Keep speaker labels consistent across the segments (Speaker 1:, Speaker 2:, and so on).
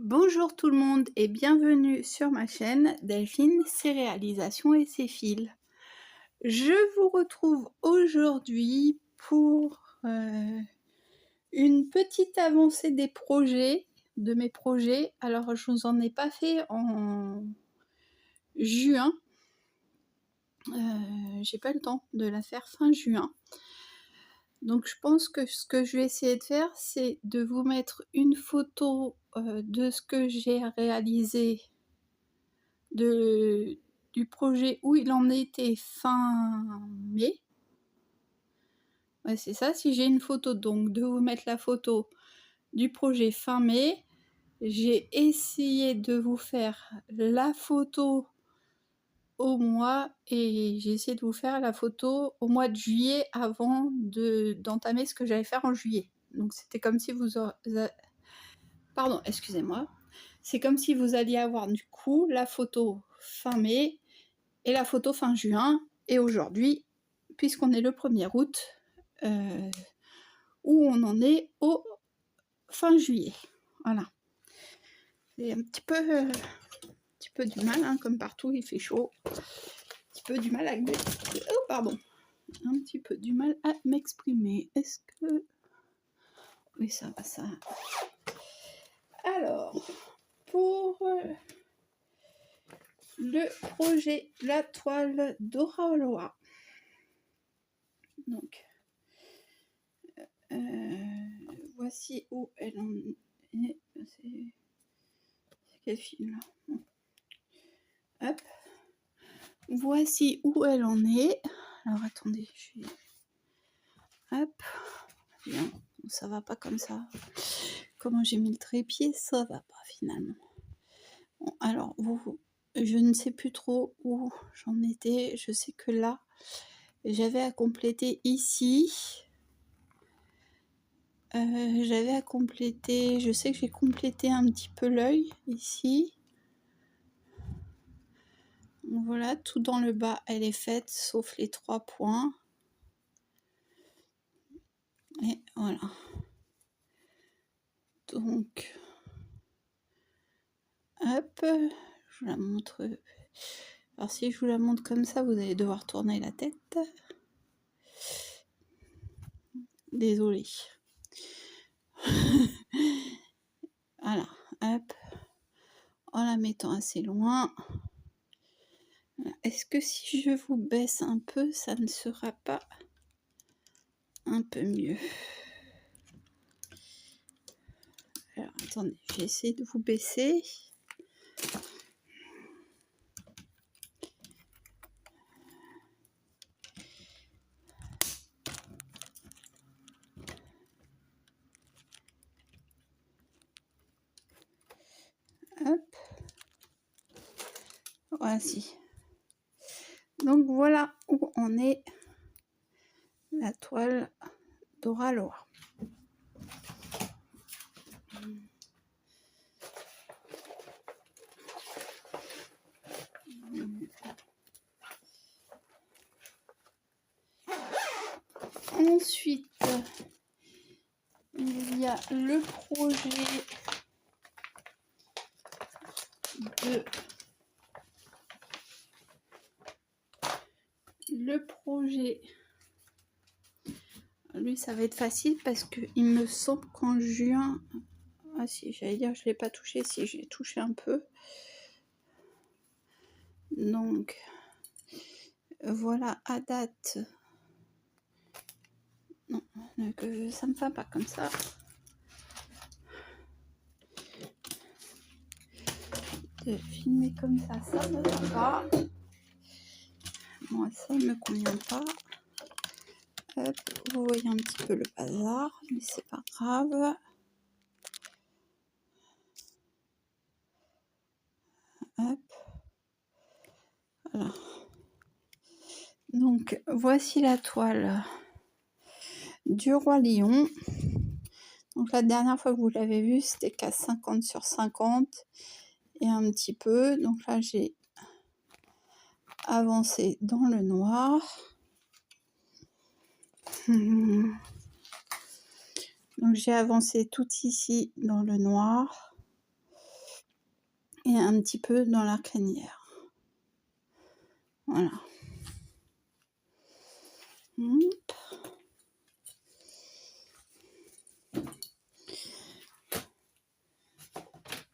Speaker 1: Bonjour tout le monde et bienvenue sur ma chaîne Delphine, ses réalisations et ses fils. Je vous retrouve aujourd'hui pour une petite avancée de mes projets. Alors je vous en ai pas fait en juin, j'ai pas le temps de la faire fin juin. Donc je pense que ce que je vais essayer de faire, c'est de vous mettre une photo de ce que j'ai réalisé du projet où il en était fin mai. Ouais, c'est ça, si j'ai une photo, donc de vous mettre la photo du projet fin mai. J'ai essayé de vous faire la photo au mois et j'ai essayé de vous faire la photo au mois de juillet avant d'entamer ce que j'allais faire en juillet. Donc c'était comme si pardon, excusez-moi. C'est comme si vous alliez avoir du coup la photo fin mai et la photo fin juin. Et aujourd'hui, puisqu'on est le 1er août, où on en est au fin juillet. Voilà. J'ai un petit peu du mal, hein, comme partout, il fait chaud. Un petit peu du mal à... Oh, pardon. Un petit peu du mal à m'exprimer. Est-ce que... Oui, ça va, ça. Alors, pour le projet La Toile d'Oraloa. Donc, voici où elle en est. C'est quel film là? Hop. Voici où elle en est. Alors attendez, je vais... Hop. Bien, ça va pas comme ça. Comment j'ai mis le trépied, ça va pas finalement. Bon, alors, je ne sais plus trop où j'en étais. Je sais que là, j'avais à compléter ici. J'avais à compléter... Je sais que j'ai complété un petit peu l'œil ici. Voilà, tout dans le bas, elle est faite, sauf les 3 points. Et voilà. Donc, hop, je vous la montre. Alors si je vous la montre comme ça, vous allez devoir tourner la tête. Désolée. Voilà, hop. En la mettant assez loin. Est-ce que si je vous baisse un peu, ça ne sera pas un peu mieux? Alors attendez, j'ai essayé de vous baisser. Hop. Voici. Donc voilà où en est la toile d'Oraloa. Ensuite, il y a le projet lui ça va être facile parce que il me semble qu'en juin, ah si j'allais dire je l'ai pas touché, si j'ai touché un peu, donc voilà à date. Non, ça me va pas comme ça. De filmer comme ça ne va pas. Moi ça ne me convient pas. Hop, vous voyez un petit peu le bazar, mais c'est pas grave. Hop. Voilà. Donc voici la toile du Roi Lion. Donc la dernière fois que vous l'avez vu, c'était qu'à 50 sur 50 et un petit peu. Donc là, j'ai avancé dans le noir. Donc j'ai avancé tout ici dans le noir. et un petit peu dans la crinière. Voilà. Hop.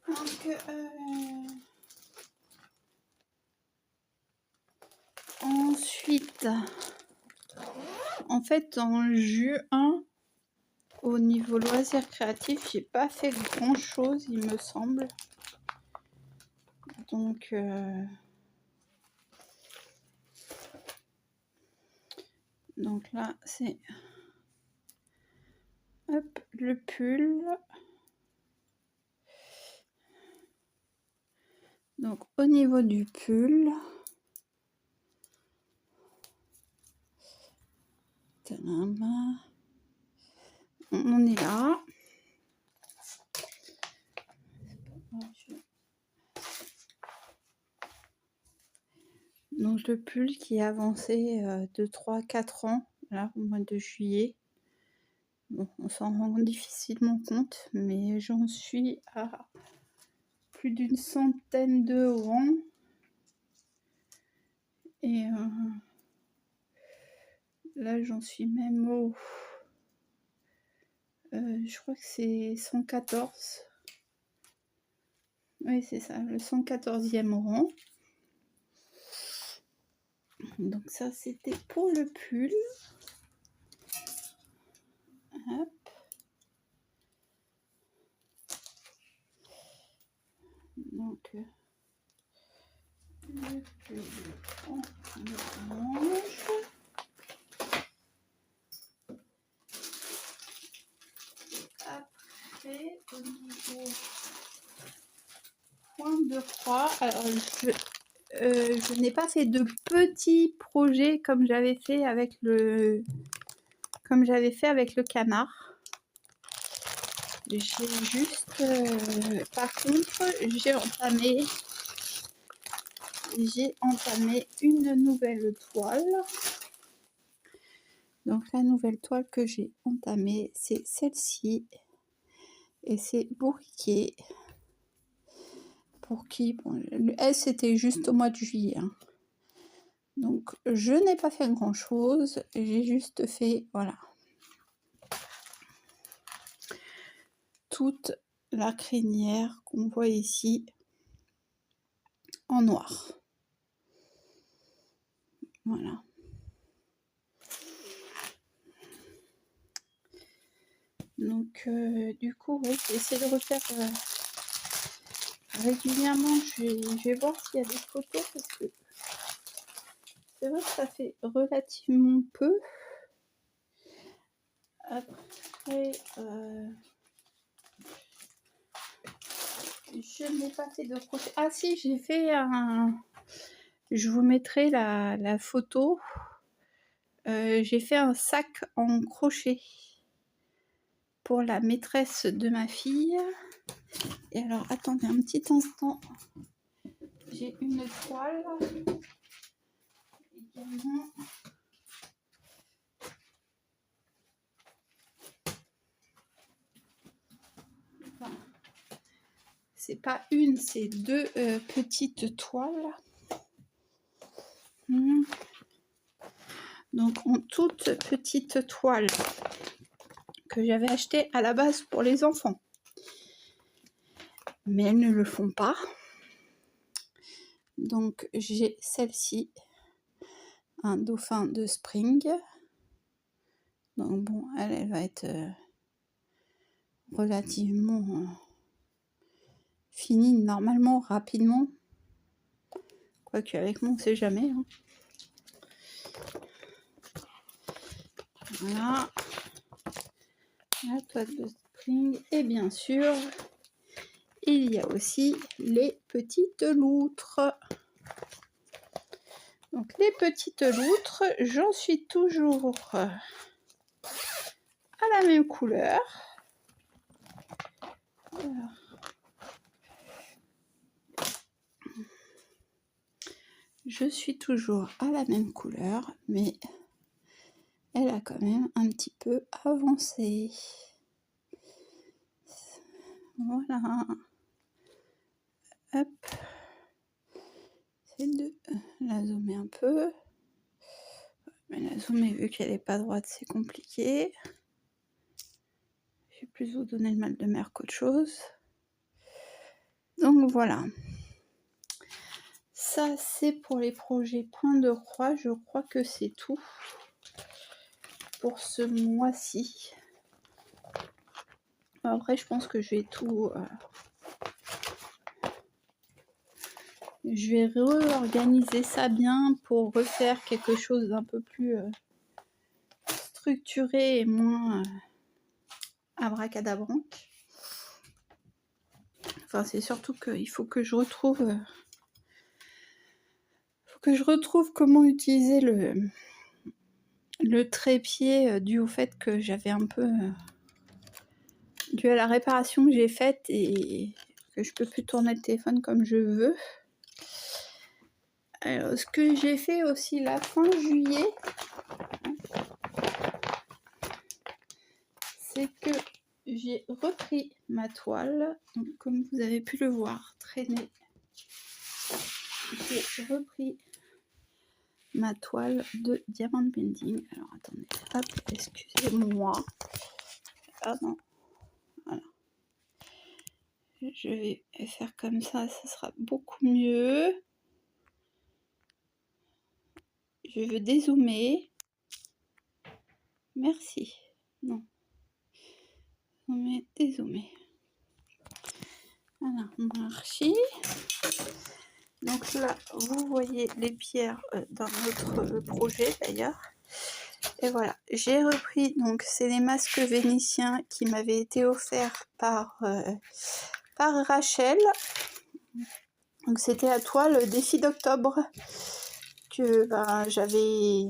Speaker 1: Donc, ensuite, en fait, en juin, au niveau loisirs créatifs, j'ai pas fait grand chose, il me semble. Donc, là, c'est hop, le pull. Donc, au niveau du pull, tadam, on est là. Donc, le pull qui a avancé de 3-4 ans, là, au mois de juillet. Bon, on s'en rend difficilement compte, mais j'en suis à plus d'une centaine de rangs. Et là, j'en suis même au... je crois que c'est 114. Oui, c'est ça, le 114e rang. Donc ça, c'était pour le pull. Hop. Donc, le pull, on le range. Après, au niveau point de croix, alors je n'ai pas fait de petits projets comme j'avais fait avec le canard. J'ai juste, par contre, j'ai entamé une nouvelle toile. Donc la nouvelle toile que j'ai entamée, c'est celle-ci. Et c'est Bourriquet. Pour qui, bon, elle, c'était juste au mois de juillet. Hein. Donc, je n'ai pas fait grand-chose. J'ai juste fait, voilà, toute la crinière qu'on voit ici en noir. Voilà. Donc, du coup, oui, j'essaie de refaire régulièrement. Je vais voir s'il y a des photos parce que c'est vrai que ça fait relativement peu. Après, je n'ai pas fait de crochet. Ah si, j'ai fait un... Je vous mettrai la photo. J'ai fait un sac en crochet pour la maîtresse de ma fille. Et alors, attendez un petit instant. J'ai une toile également. Enfin, c'est pas une, c'est deux petites toiles. Donc, en toute petite toile que j'avais achetée à la base pour les enfants. Mais elles ne le font pas. Donc, j'ai celle-ci. Un dauphin de spring. Donc bon, elle va être relativement finie normalement, rapidement. Quoique avec moi, on sait jamais. Hein. Voilà. La toile de spring. Et bien sûr, il y a aussi les petites loutres. Donc les petites loutres, j'en suis toujours à la même couleur. Alors, je suis toujours à la même couleur, mais elle a quand même un petit peu avancé. Voilà. Hop. J'essaie de la zoomer un peu. Mais la zoomer, vu qu'elle n'est pas droite, c'est compliqué. Je vais plus vous donner le mal de mer qu'autre chose. Donc voilà. Ça, c'est pour les projets point de croix. Je crois que c'est tout pour ce mois-ci. Après, je pense que je vais tout... je vais réorganiser ça bien pour refaire quelque chose d'un peu plus structuré et moins abracadabranque. Enfin, c'est surtout qu'il faut que je retrouve... comment utiliser le trépied dû au fait que j'avais un peu... dû à la réparation que j'ai faite et que je peux plus tourner le téléphone comme je veux. Alors, ce que j'ai fait aussi la fin juillet, c'est que j'ai repris ma toile. Donc, comme vous avez pu le voir traîner, j'ai repris ma toile de Diamond Painting. Alors, attendez, hop, excusez-moi. Ah non, voilà. Je vais faire comme ça sera beaucoup mieux. Je veux dézoomer. Merci. Non. Dézoomer. Voilà, mon archi. Donc là, vous voyez les pierres dans notre projet d'ailleurs. Et voilà, j'ai repris, donc c'est les masques vénitiens qui m'avaient été offerts par Rachel. Donc c'était à toi le défi d'octobre que j'avais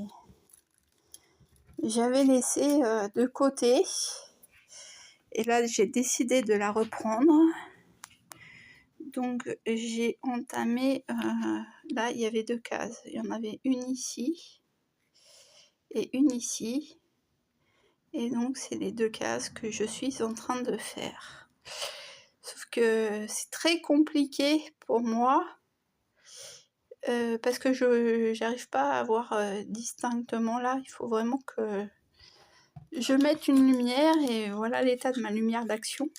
Speaker 1: laissé de côté. Et là, j'ai décidé de la reprendre. Donc j'ai entamé, là il y avait 2 cases, il y en avait une ici et une ici, et donc c'est les 2 cases que je suis en train de faire. Sauf que c'est très compliqué pour moi, parce que je n'arrive pas à voir distinctement là, il faut vraiment que je mette une lumière, et voilà l'état de ma lumière d'action.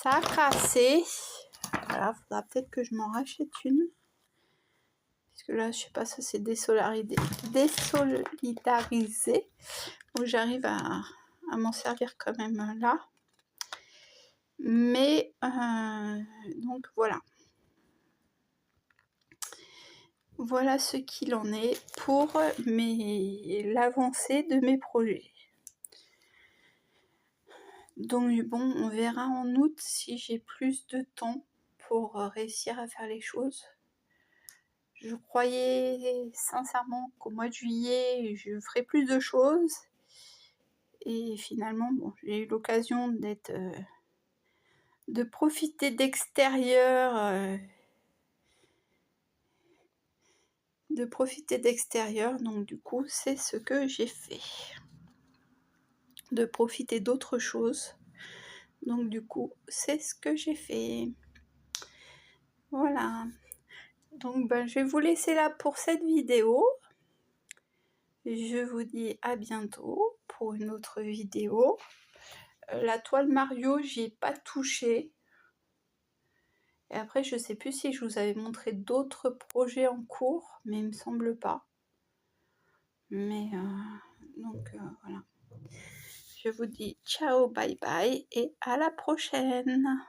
Speaker 1: Ça a cassé. Voilà, faudra peut-être que je m'en rachète une. Parce que là, je sais pas, ça c'est désolidarisé. Donc j'arrive à m'en servir quand même là. Mais, donc voilà. Voilà ce qu'il en est pour l'avancée de mes projets. Donc bon, on verra en août si j'ai plus de temps pour réussir à faire les choses. Je croyais sincèrement qu'au mois de juillet, je ferais plus de choses. Et finalement, bon, j'ai eu l'occasion de profiter d'extérieur. Donc du coup, c'est ce que j'ai fait. De profiter d'autre chose. Donc du coup, c'est ce que j'ai fait. Voilà. Donc je vais vous laisser là pour cette vidéo. Je vous dis à bientôt pour une autre vidéo. La toile Mario, j'y ai pas touché. Et après, je sais plus si je vous avais montré d'autres projets en cours, mais il me semble pas. Mais donc voilà. Je vous dis ciao, bye bye et à la prochaine.